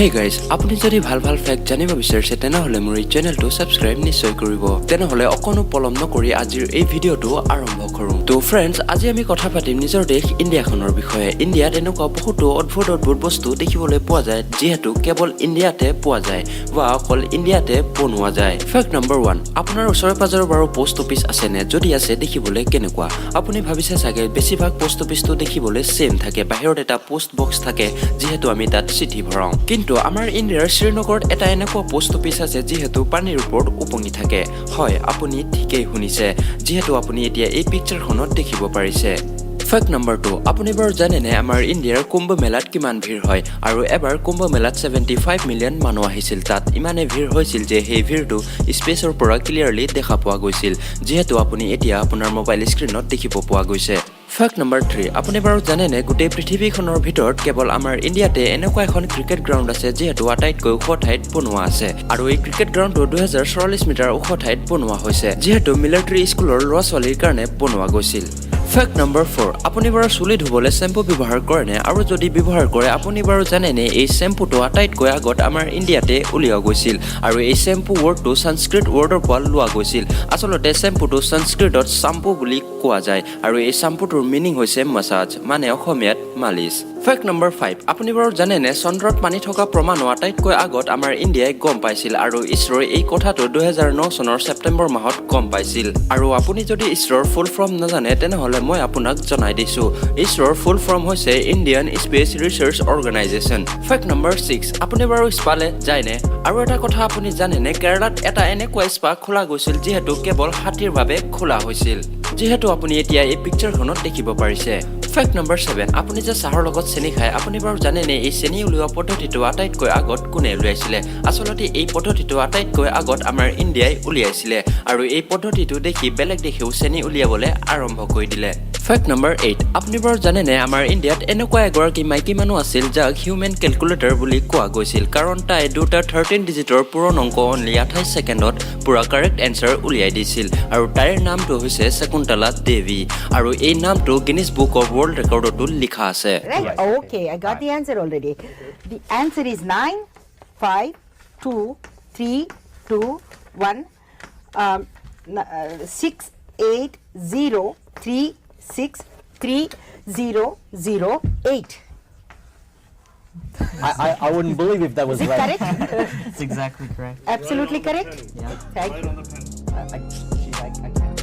Hey guys, আপুনি যদি ভাল ফেক্ট জানিব বিচাৰিছে তেনেহলে মোৰ এই চেনেলটো সাবস্ক্ৰাইব নিশ্চয় কৰিব তেনেহলে অকনো পলম নকৰি আজিৰ এই ভিডিওটো আৰম্ভ কৰোঁ তো ফ্ৰেণ্ডছ আজি আমি কথা পাতিম নিজৰ দেশ ইণ্ডিয়াখনৰ বিষয়ে ইণ্ডিয়াত এনেকুৱা বহুতো অদ্ভুত বস্তু দেখিবলৈ পোৱা যায় যেহেতু কেৱল ইণ্ডিয়াতে পোৱা যায় বা অকল ইণ্ডিয়াতে বনোৱা যায় ফেক্ট নম্বৰ 1 আপোনাৰ ওচৰে পাজৰে বাৰু পোষ্ট অফিচ আছে নে যদি আছে দেখিবলৈ কেনেকুৱা আপুনি ভাবিছে চাগে বেছিভাগ পোষ্ট অফিচটো দেখিবলৈ সেম থাকে বাহিৰত এটা পোষ্ট বক্স থাকে যেহেতু আমি তাত চিঠি ভৰাও কিন্তু আমাৰ ইণ্ডিয়াৰ শ্ৰীনগৰত এটা এনেকুৱা পোষ্ট অফিচ আছে যেহেতু পানীৰ ওপৰত উপঙি থাকে হয় আপুনি ঠিকেই শুনিছে যেহেতু আপুনি এতিয়া এই পিকচাৰখনত দেখিব পাৰিছে ফেক্ট নম্বৰ 2 আপুনি বাৰু জানে নে আমাৰ ইণ্ডিয়াৰ কুম্ভ মেলাত কিমান ভিৰ হয় আৰু এবাৰ কুম্ভ মেলাত 75 মিলিয়ন মানুহ আহিছিল তাত ইমানে ভিৰ হৈছিল যে সেই ভিৰটো স্পেচৰ পৰা ক্লিয়াৰলি দেখা পোৱা গৈছিল যেহেতু আপুনি এতিয়া আপোনাৰ মোবাইল স্ক্ৰীনত দেখিব পোৱা গৈছে ফেক্ট নম্বৰ 3 আপুনি বাৰু জানে নে গোটেই পৃথিৱীখনৰ ভিতৰত কেৱল আমাৰ ইণ্ডিয়াতে এনেকুৱা এখন ক্ৰিকেট গ্ৰাউণ্ড আছে যেহেতু আটাইতকৈ ওখ ঠাইত বনোৱা আছে আৰু এই ক্ৰিকেট গ্ৰাউণ্ডটো 2044 মিটাৰ ওখ ঠাইত বনোৱা হৈছে যেহেতু মিলিটাৰী স্কুলৰ ল'ৰা ছোৱালীৰ কাৰণে বনোৱা গৈছিল ফেক্ট নম্বৰ 4 আপুনি বাৰু চুলি ধুবলৈ শ্যাম্পু ব্যৱহাৰ কৰে নে আৰু যদি ব্যৱহাৰ কৰে আপুনি বাৰু জানে নে এই শ্যাম্পুটো আটাইতকৈ আগত আমাৰ ইণ্ডিয়াতে উলিওৱা গৈছিল আৰু এই শ্যাম্পু ৱৰ্ডটো সংস্কৃত ৱৰ্ডৰ পৰা লোৱা গৈছিল আচলতে শ্যাম্পুটো সংস্কৃতত শ্যাম্পু বুলি কোৱা যায় আৰু এই শ্যাম্পুটোৰ মিনিং হৈছে মাসাজ মানে অসমীয়াত মালিচ ফেক্ট নম্বৰ 5 আপুনি বাৰু জানে নে চন্দ্ৰত পানী থকা প্ৰমাণো আটাইতকৈ আগত আমাৰ ইণ্ডিয়াই গম পাইছিল আৰু ইছৰোই এই কথাটো 2009 চনৰ ছেপ্টেম্বৰ মাহত গম পাইছিল আৰু আপুনি যদি ইছৰোৰ ফুল ফৰ্ম নাজানে তেনেহলে মই আপোনাক জনাই দিছো ইছৰোৰ ফুল ফৰ্ম হৈছে Indian Space Research Organisation fact number 6 আপুনি বাৰু স্পালে যায় নে আৰু এটা কথা আপুনি জানে নে কেৰালাত এটা এনেকুৱা স্পা খোলা গৈছিল যেহেতু কেৱল হাতীৰ বাবে খোলা হৈছিল যেহেতু আপুনি এতিয়া এই পিকচাৰখনত দেখিব পাৰিছে ফেক্ট নম্বৰ 7 আপুনি যে চাহৰ লগত চেনি খায় আপুনি বাৰু জানে নে এই চেনি উলিওৱা পদ্ধতিটো আটাইতকৈ আগত কোনে উলিয়াইছিলে আচলতে এই পদ্ধতিটো আটাইতকৈ আগত আমাৰ ইণ্ডিয়াই উলিয়াইছিলে আৰু এই পদ্ধতিটো দেখি বেলেগ দেশেও চেনি উলিয়াবলৈ আৰম্ভ কৰি দিলে ফেক্ট নম্বৰ 8 আপুনি বাৰু জানে নে আমাৰ ইণ্ডিয়াত এনেকুৱা এগৰাকী মাইকী মানুহ আছিল যাক হিউমেন কেলকুলেটৰ বুলি কোৱা গৈছিল কাৰণ তাই দুটা 13 ডিজিটৰ পূৰণ অংক অনলি 28 ছেকেণ্ডত পুৰা কাৰেক্ট এনসাৰ উলিয়াই দিছিল আৰু তাইৰ নামটো হৈছে শকুন্তলা দেৱী আৰু এই নামটো গিনিছ বুক অফ world recordটো লিখা আছে Right? Okay, I got the answer already. The answer is 9, 5, 2, 3, 2, 1, 6, 8, 0, 3, 6, 3, 0, 0, 8. I wouldn't believe if that was Is it right. correct? It's exactly correct. Absolutely correct? Yeah. Thank you. I can't.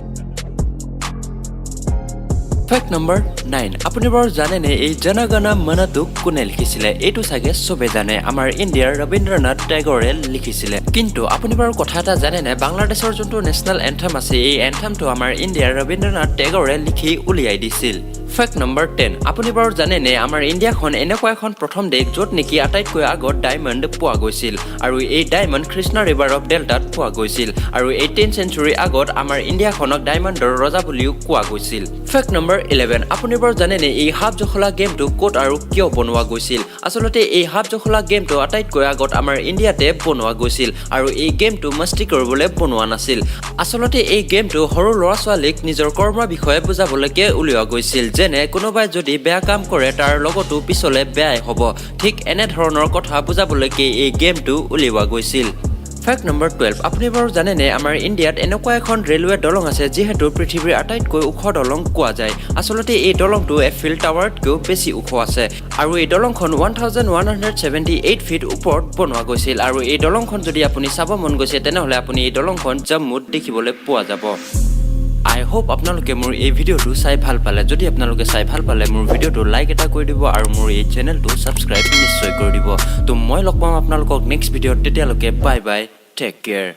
Fact number 9 আপুনি বাৰু জানে নে এই জনগণা মনটো কোনে লিখিছিলে এইটো চাগে সবে জানে আমাৰ ইণ্ডিয়াৰ ৰবীন্দ্ৰনাথ টেগৰে লিখিছিলে কিন্তু আপুনি বাৰু কথা এটা জানে নে বাংলাদেশৰ যোনটো নেশ্যনেল এন্থেম আছে এই এন্থেমটো আমাৰ ইণ্ডিয়াৰ ৰবীন্দ্ৰনাথ টেগৰে লিখি উলিয়াই দিছিল ফেক্ট নম্বৰ 10 আপুনি বাৰু জানে নে আমাৰ ইণ্ডিয়াখন এনেকুৱা এখন প্ৰথম দেশ য'ত নেকি আটাইতকৈ আগত ডায়মণ্ড পোৱা গৈছিল আৰু এই ডায়মণ্ড কৃষ্ণা ৰিভাৰ অফ ডেল্টাত পোৱা গৈছিল আৰু 18th century আগত আমাৰ ইণ্ডিয়াখনক ডায়মণ্ডৰ ৰজা বুলিও কোৱা গৈছিল ফেক্ট নম্বৰ 11 আপুনি বাৰু জানে নে এই হাফ জখলা গেমটো ক'ত আৰু কিয় বনোৱা গৈছিল আচলতে এই হাফ জখলা গেমটো আটাইতকৈ আগত আমাৰ ইণ্ডিয়াতে বনোৱা গৈছিল আৰু এই গেমটো মস্তি কৰিবলৈ বনোৱা নাছিল আচলতে এই গেমটো সৰু ল'ৰা ছোৱালীক নিজৰ কৰ্মৰ বিষয়ে বুজাবলৈকে উলিওৱা গৈছিল যেনে কোনোবাই যদি বেয়া কাম কৰে তাৰ লগতো পিছলে বেয়াই হ'ব ঠিক এনে ধৰণৰ কথা বুজাবলৈকে এই গেমটো উলিওৱা গৈছিল ফেক্ট নম্বৰ 12 আপুনি বাৰু জানে নে আমাৰ ইণ্ডিয়াত এনেকুৱা এখন ৰেলৱে দলং আছে যেহেতু পৃথিৱীৰ আটাইতকৈ ওখ দলং কোৱা যায় আচলতে এই দলংটো এফিল টাৱাৰতকৈ বেছি ওখ আছে আৰু এই দলংখন 1178 ফিট ওপৰত বনোৱা গৈছিল আৰু এই দলংখন যদি আপুনি চাব মন গৈছে তেনেহলে আপুনি এই দলংখন জম্মুত দেখিবলৈ পোৱা যাব I hope আপোনালোকে মোৰ এই ভিডিওটো চাই ভাল পালে যদি আপোনালোকে চাই ভাল পালে মোৰ ভিডিওটো লাইক এটা কৰি দিব আৰু মোৰ এই চেনেলটো সাবস্ক্ৰাইব নিশ্চয় কৰি দিব তো মই লগ পাম আপোনালোকক নেক্সট ভিডিওত তেতিয়ালৈকে বাই বাই টেক কেয়াৰ